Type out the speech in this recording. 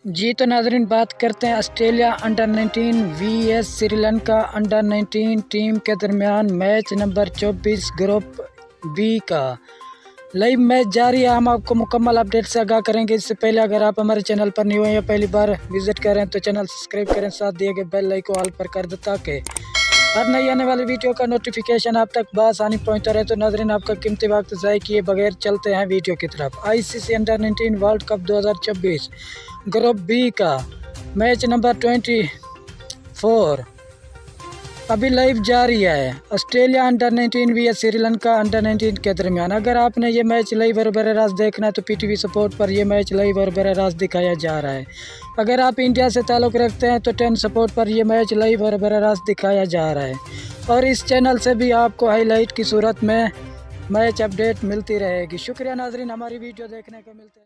जी तो नाजरीन, बात करते हैं Australia under 19 vs Sri Lanka under 19 team के दरमियान मैच नंबर 24 ग्रुप बी का लाइव मैच जारी है। हम आपको मुकम्मल अपडेट से आगाह करेंगे। इससे पहले अगर आप हमारे चैनल पर न्यू हैं या पहली बार विजिट करें तो चैनल सब्सक्राइब करें, साथ दिए गए बेल आइकन को ऑल पर कर दें ताकि हर नई आने वाली वीडियो का नोटिफिकेशन आप तक बआसानी पहुंचता रहे। तो नाजरीन, आपका कीमती वक्त ज़ाय किए बगैर चलते हैं वीडियो की तरफ। ICC under 19 World Cup 2024 group B का मैच नंबर 24 अभी लाइव जारी है। Australia under 19 vs Sri Lanka under 19 के दरमियान। अगर आपने ये मैच लाइव और बराह रास्त देखना है तो पीटीवी सपोर्ट पर यह मैच लाइव और बराह रास्त दिखाया जा रहा है। अगर आप इंडिया से ताल्लुक़ रखते हैं तो 10 सपोर्ट पर यह मैच लाइव और बराह रास्त दिखाया जा रहा है और इस चैनल से भी आपको हाईलाइट की सूरत में मैच अपडेट मिलती रहेगी। शुक्रिया नाजरीन, हमारी वीडियो देखने को मिलते हैं।